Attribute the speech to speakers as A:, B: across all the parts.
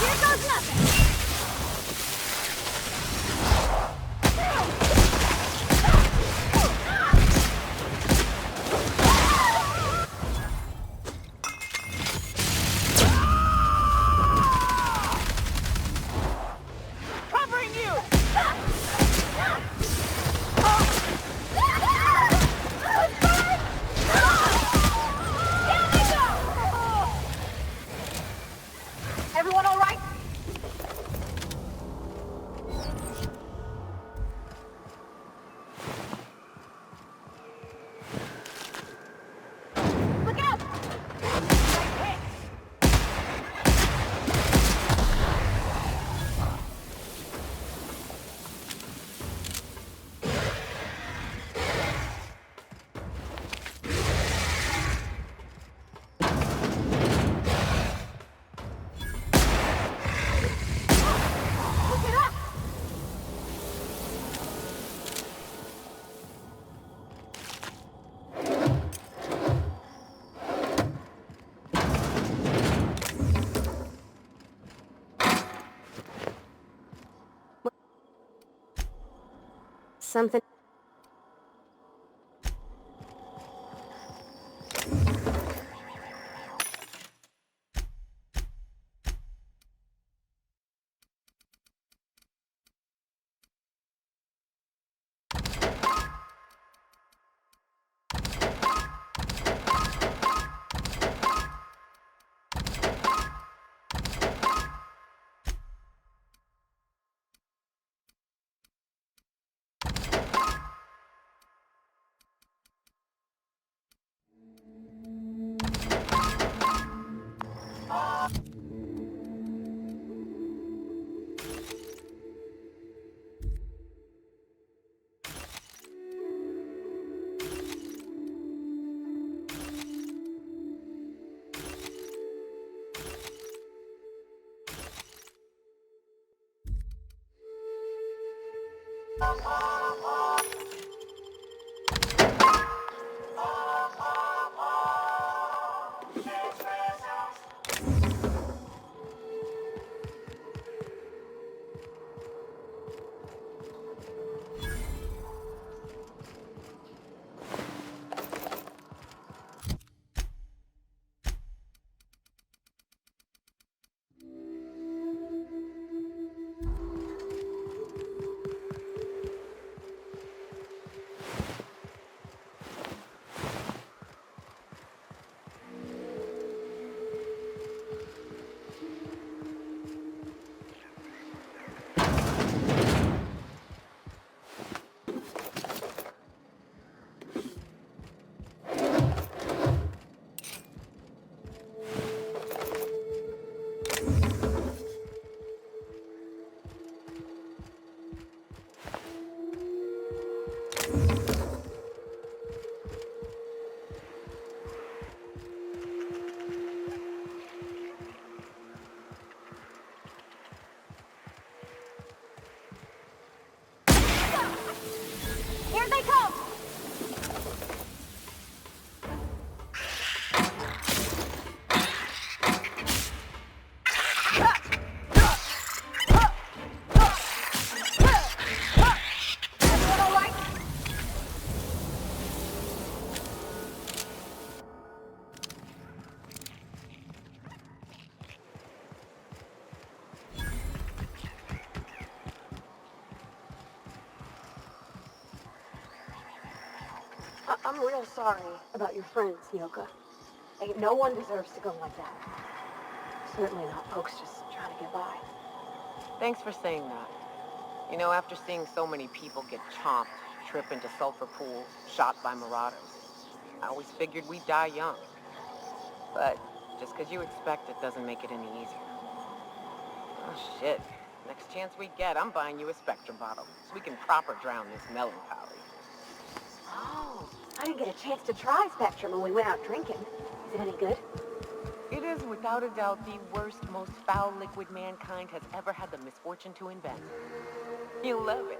A: Here goes nothing! Everyone all right? Look out! Something. Here they come! Everyone all right? I'm real sorry about your friends, Yoka. Ain't no one deserves to go like that. Certainly not folks just trying to get by.
B: Thanks for saying that. You know, after seeing so many people get chomped, trip into sulfur pools, shot by marauders, I always figured we'd die young. But just because you expect it doesn't make it any easier. Oh, shit. Next chance we get, I'm buying you a Spectrum bottle, so we can proper drown this melancholy.
A: Oh, I didn't get a chance to try Spectrum when we went out drinking. Is it any good?
B: It is without a doubt the worst, most foul liquid mankind has ever had the misfortune to invent. You'll love it.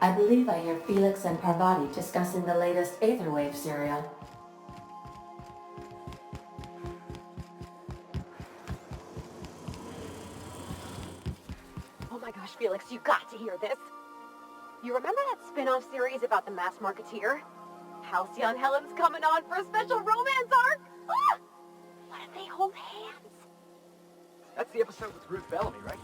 A: I believe I hear Felix and Parvati discussing the latest Aetherwave serial. Oh my gosh, Felix, you got to hear this. You remember that spin-off series about the mass marketeer? Halcyon Helen's coming on for a special romance arc! Ah! What if they hold hands?
C: That's the episode with Ruth Bellamy, right?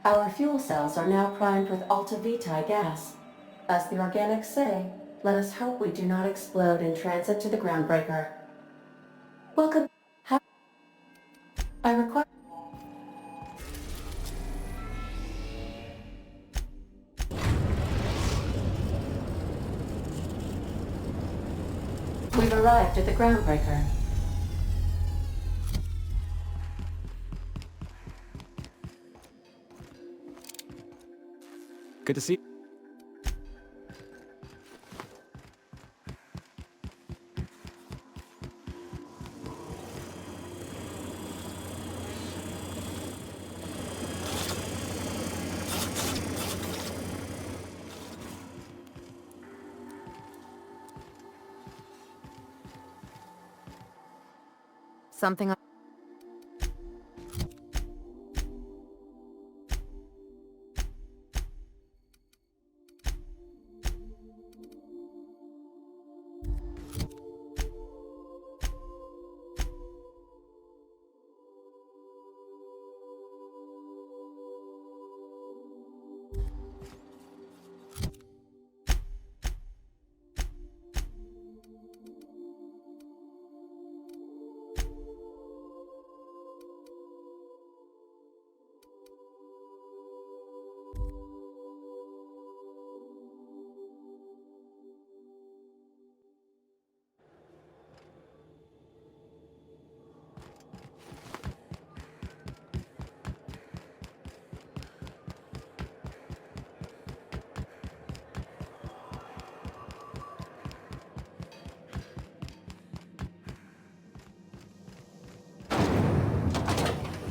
A: Our fuel cells are now primed with Alta Vitae gas. As the organics say, let us hope we do not explode in transit to the groundbreaker. Welcome. I require... We've arrived at the groundbreaker.
C: Good to see you.
B: Something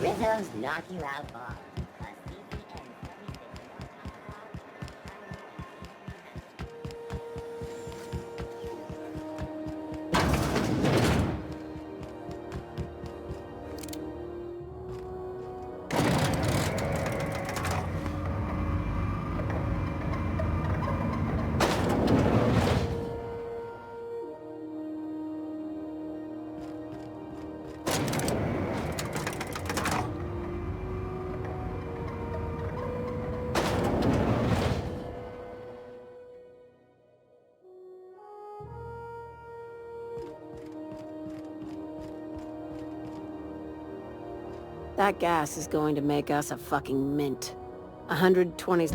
D: Rhythms knock you out all.
E: That gas is going to make us a fucking mint. 120...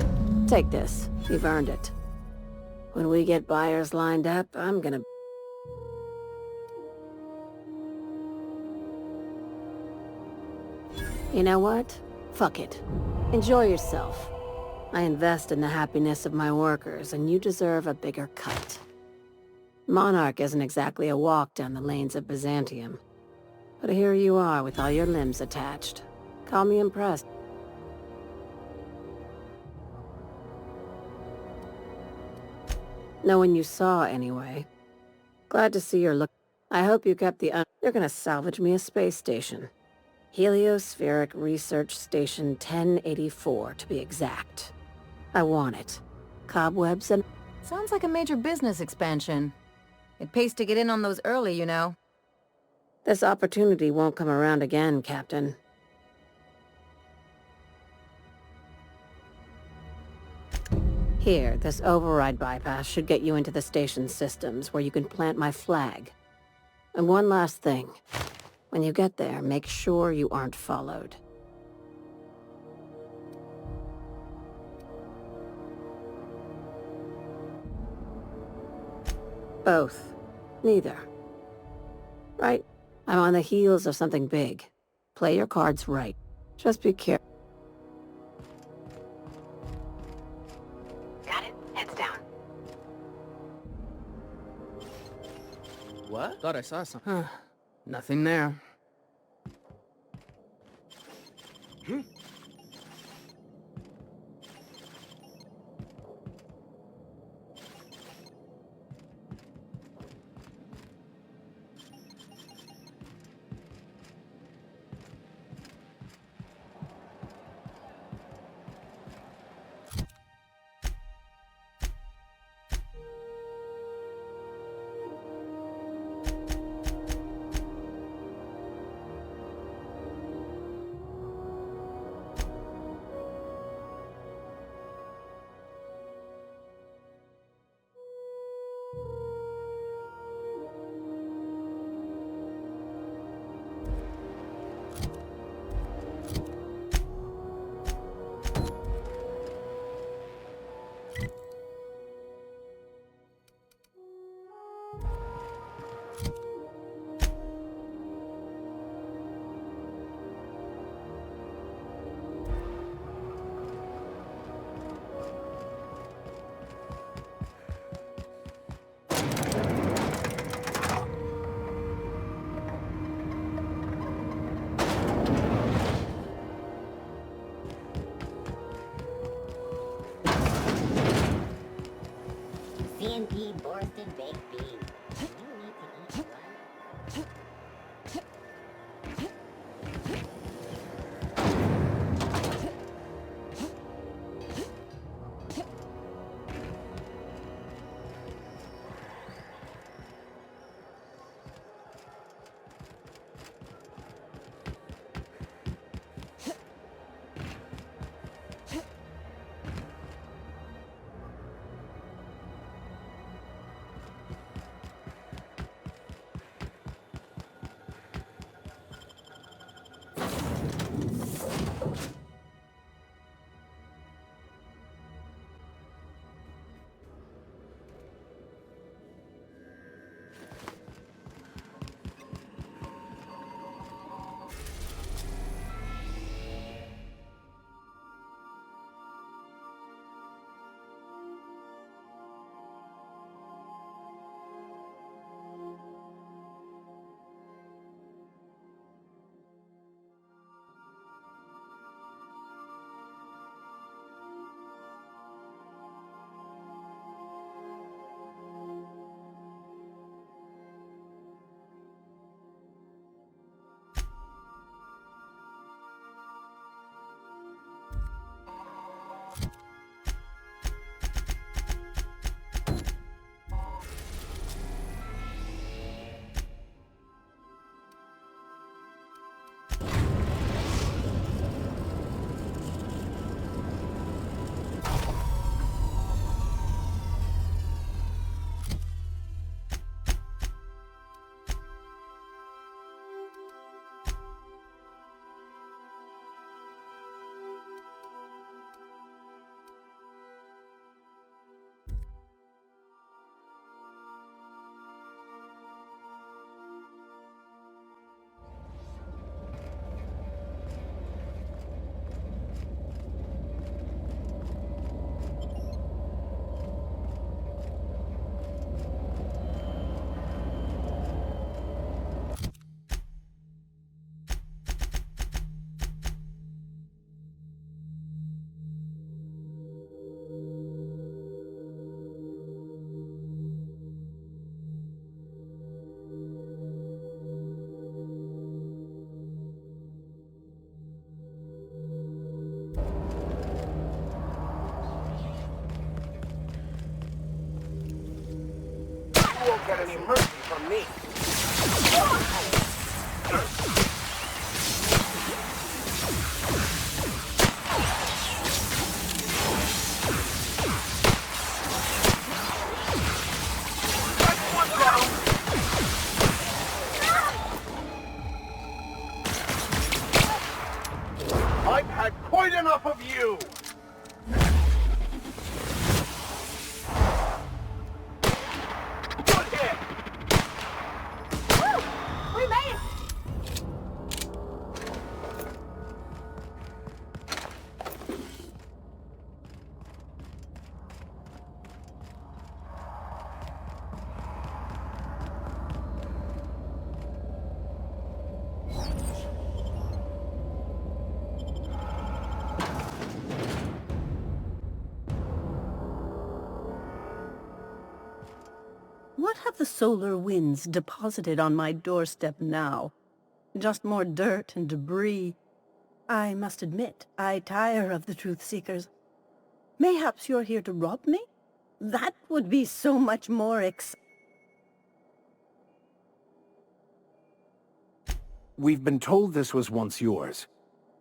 E: Take this. You've earned it. When we get buyers lined up, I'm gonna... You know what? Fuck it. Enjoy yourself. I invest in the happiness of my workers, and you deserve a bigger cut. Monarch isn't exactly a walk down the lanes of Byzantium. But here you are with all your limbs attached. Call me impressed. No one you saw, anyway. Glad to see you're look. I hope you kept the You're gonna salvage me a space station. Heliospheric Research Station 1084, to be exact. I want it. Cobwebs and...
B: sounds like a major business expansion. It pays to get in on those early, you know.
E: This opportunity won't come around again, Captain. Here, this override bypass should get you into the station's systems, where you can plant my flag. And one last thing. When you get there, make sure you aren't followed. Both. Neither. Right? I'm on the heels of something big. Play your cards right. Just be careful.
B: Got it. Heads down.
C: What? Thought I saw something. Nothing there.
D: CNP Borsted Baked Beans. won't get any mercy from me. That's one down. I've had quite enough of you! Good hit!
F: Woo! We made it!
G: What have the solar winds deposited on my doorstep now? Just more dirt and debris. I must admit, I tire of the truth seekers. Mayhaps you're here to rob me? That would be so much more
D: We've been told this was once yours.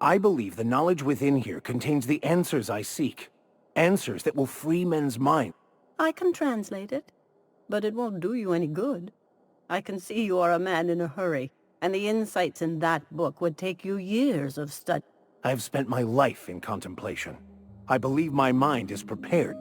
D: I believe the knowledge within here contains the answers I seek. Answers that will free men's minds.
G: I can translate it, but it won't do you any good. I can see you are a man in a hurry, and the insights in that book would take you years of study.
D: I have spent my life in contemplation. I believe my mind is prepared.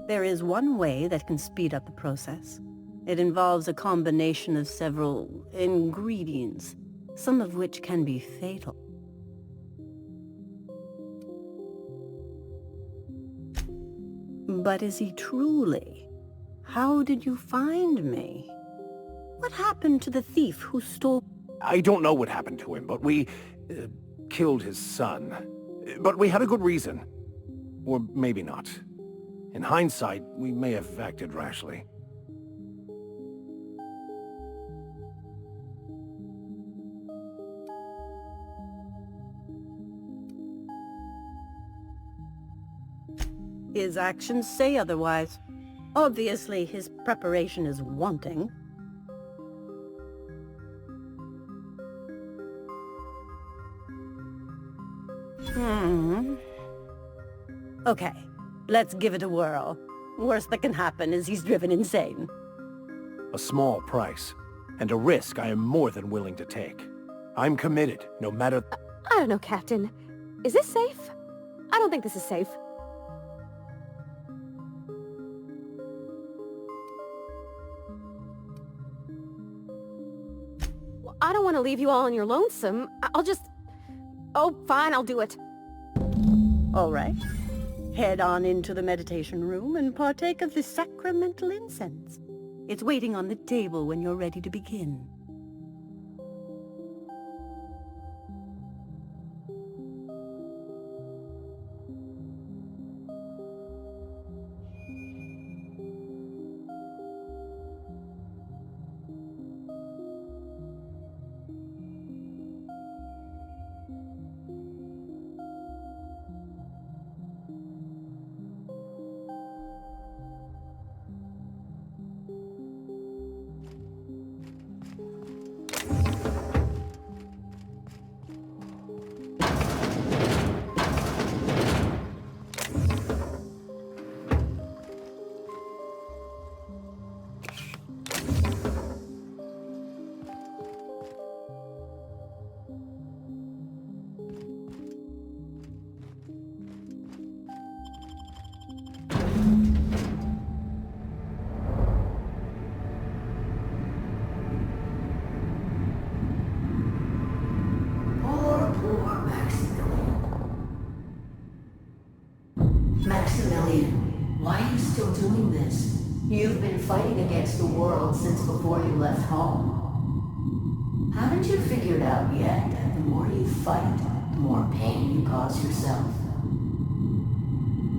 G: There is one way that can speed up the process. It involves a combination of several ingredients, some of which can be fatal. But is he truly? How did you find me? What happened to the thief who stole...
D: I don't know what happened to him, but we killed his son. But we had a good reason. Or maybe not. In hindsight, we may have acted rashly.
G: His actions say otherwise. Obviously, his preparation is wanting. Okay, let's give it a whirl. Worst that can happen is he's driven insane.
D: A small price, and a risk I am more than willing to take. I'm committed, no matter...
F: I don't know, Captain. Is this safe? I don't think this is safe. Well, I don't want to leave you all on your lonesome. I'll just... Oh, fine, I'll do it.
G: All right. Head on into the meditation room and partake of the sacramental incense. It's waiting on the table when you're ready to begin.
A: Maximilian, why are you still doing this? You've been fighting against the world since before you left home. Haven't you figured out yet that the more you fight, the more pain you cause yourself?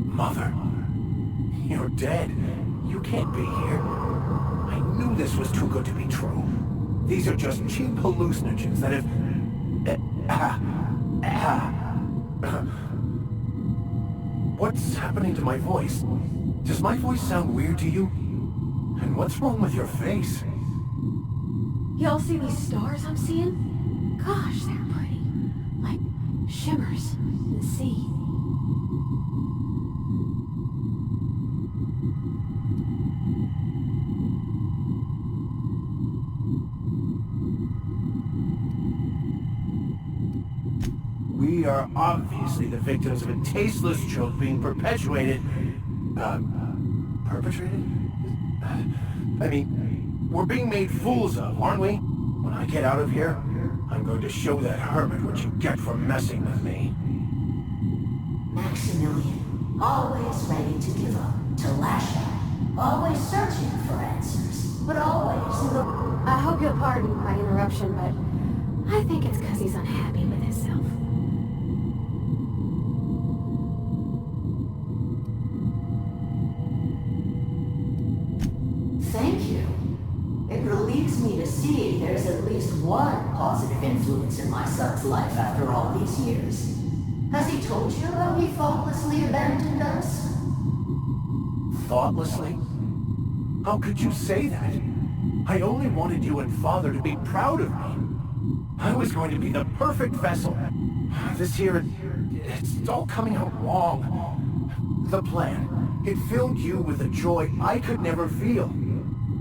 D: Mother, you're dead. You can't be here. I knew this was too good to be true. These are just cheap hallucinogens that have... What's happening to my voice? Does my voice sound weird to you? And what's wrong with your face?
F: Y'all see these stars I'm seeing? Gosh, they're pretty. Like shimmers in the sea.
D: We are obviously the victims of a tasteless joke being perpetuated. Perpetrated? I mean, we're being made fools of, aren't we? When I get out of here, I'm going to show that hermit what you get for messing with me.
A: Maximilian, always ready to give up, to lash out, always searching for answers, but always in the...
F: I hope you'll pardon my interruption, but I think it's because he's unhappy with himself.
A: Thank you. It relieves me to see there's at least one positive influence in my son's life after all these years. Has he told you how he thoughtlessly abandoned us?
D: Thoughtlessly? How could you say that? I only wanted you and Father to be proud of me. I was going to be the perfect vessel. This here, it's all coming out wrong. The plan, it filled you with a joy I could never feel.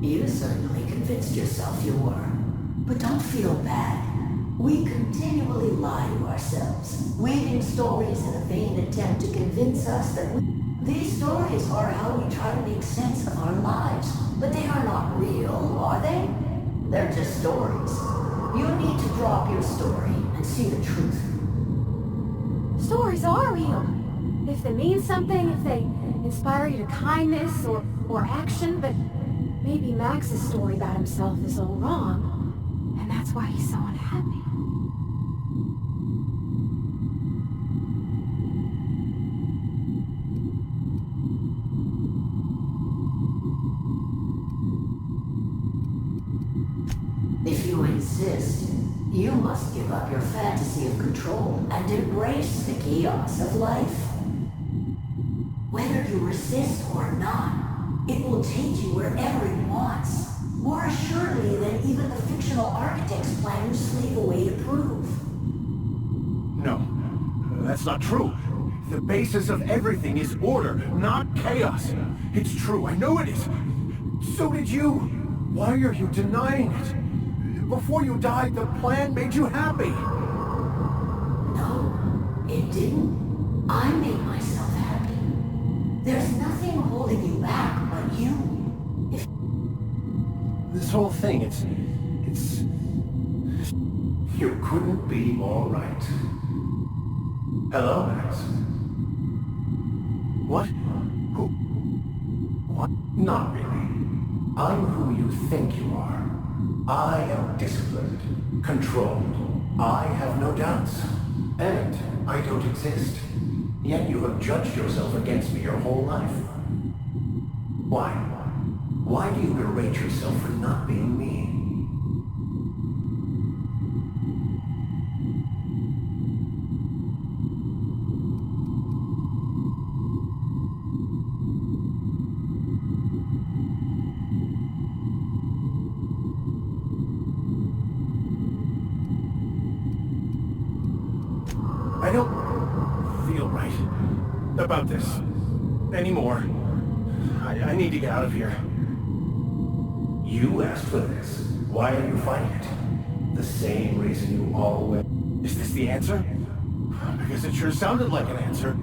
A: You certainly convinced yourself you were. But don't feel bad. We continually lie to ourselves, weaving stories in a vain attempt to convince us that these stories are how we try to make sense of our lives. But they are not real, are they? They're just stories. You need to drop your story and see the truth.
F: Stories are real. If they mean something, if they inspire you to kindness or action, but maybe Max's story about himself is all wrong, and that's why he's so unhappy.
A: If you insist, you must give up your fantasy of control and embrace the chaos of life. Whether you resist or not, it will take you wherever it wants, more assuredly than even the fictional architect's plan you slave away to prove.
D: No, that's not true. The basis of everything is order, not chaos. It's true, I know it is. So did you. Why are you denying it? Before you died, the plan made you happy.
A: No, it didn't. I made myself happy. There's nothing holding you back but you. If
D: This whole thing, it's... You couldn't be more right. Hello, Max. What? Who? What? Not really. I'm who you think you are. I am disciplined, controlled. I have no doubts. And I don't exist. Yet you have judged yourself against me your whole life. Why? Why do you berate yourself for not being me? I don't feel right about this anymore. I need to get out of here. You asked for this. Why are you fighting it? The same reason you always... Is this the answer? Because it sure sounded like an answer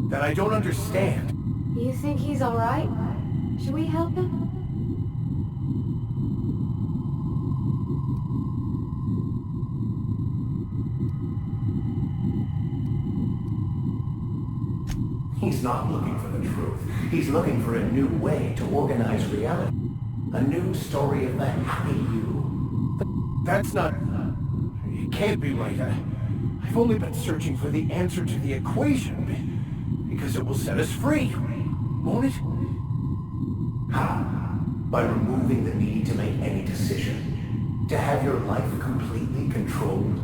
D: that I don't understand.
F: You think he's all right? Should we help him?
D: He's not looking for the truth. He's looking for a new way to organize reality. A new story of the happy you. But that's not... It can't be right. I've only been searching for the answer to the equation because it will set us free, won't it? How? By removing the need to make any decision. To have your life completely controlled.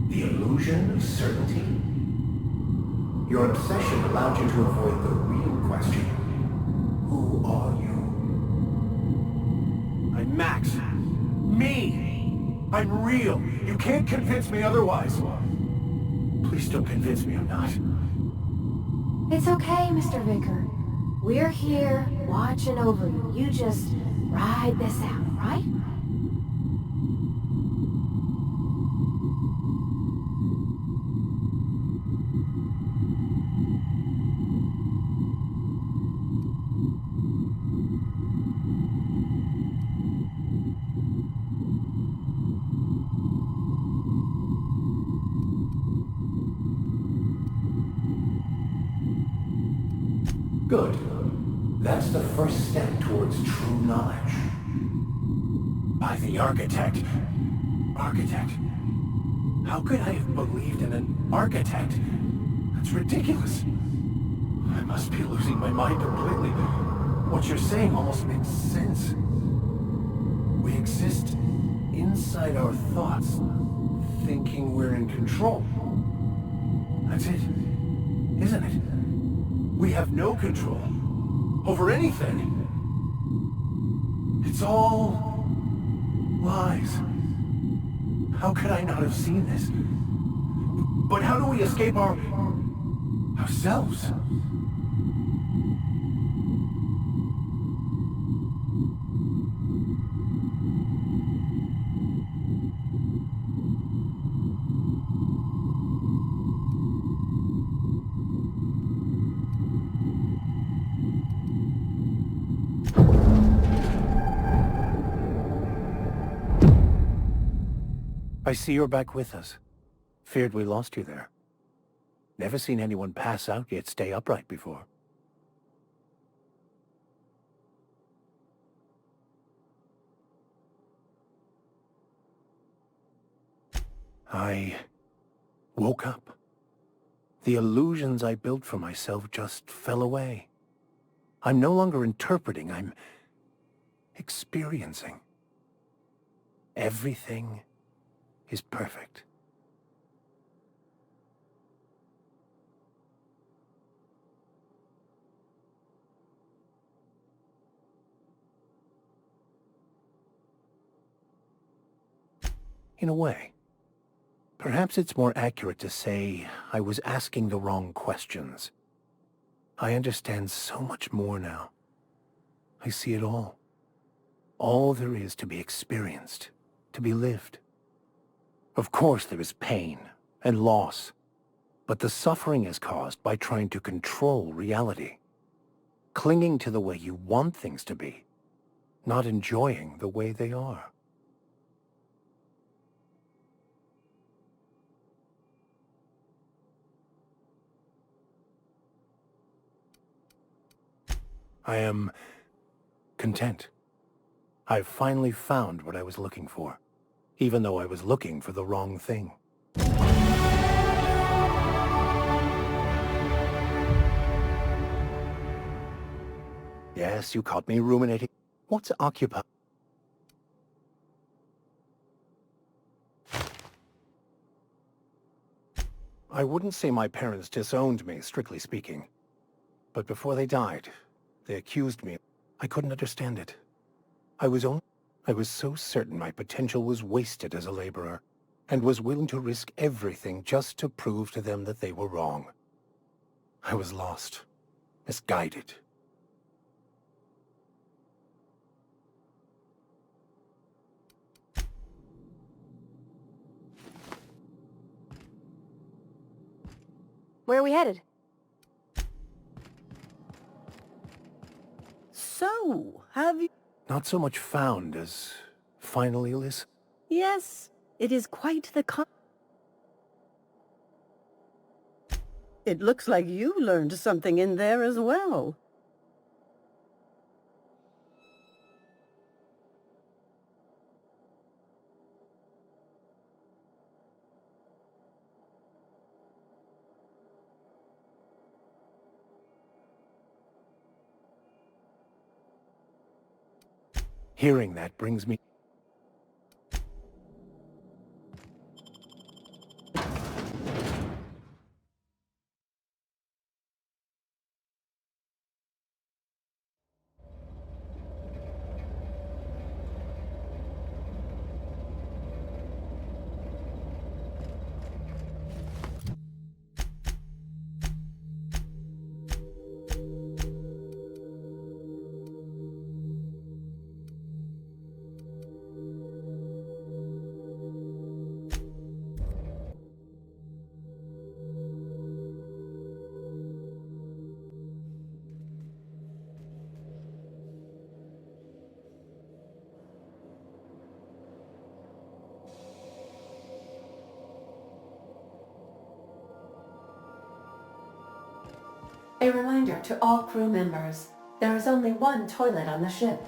D: The illusion of certainty? Your obsession allowed you to avoid the real question. Who are you? I'm Max. Me! I'm real. You can't convince me otherwise. Please don't convince me I'm not.
F: It's okay, Mr. Vicker. We're here, watching over you. You just ride this out, right?
D: Good. That's the first step towards true knowledge. By the architect. Architect? How could I have believed in an architect? That's ridiculous. I must be losing my mind completely. What you're saying almost makes sense. We exist inside our thoughts, thinking we're in control. That's it, isn't it? We have no control over anything. It's all lies. How could I not have seen this? But how do we escape ourselves? I see you're back with us. Feared we lost you there. Never seen anyone pass out yet stay upright before. I woke up. The illusions I built for myself just fell away. I'm no longer interpreting, I'm experiencing. Everything is perfect. In a way. Perhaps it's more accurate to say I was asking the wrong questions. I understand so much more now. I see it all. All there is to be experienced, to be lived. Of course there is pain and loss, but the suffering is caused by trying to control reality, clinging to the way you want things to be, not enjoying the way they are. I am content. I've finally found what I was looking for, even though I was looking for the wrong thing. Yes, you caught me ruminating. What's occupy? I wouldn't say my parents disowned me, strictly speaking. But before they died, they accused me. I couldn't understand it. I was so certain my potential was wasted as a laborer, and was willing to risk everything just to prove to them that they were wrong. I was lost, misguided.
F: Where are we headed?
G: So, have you...
D: Not so much found as finally listened.
G: Yes, it is quite the It looks like you learned something in there as well.
D: Hearing that brings me...
A: A reminder to all crew members, there is only one toilet on the ship.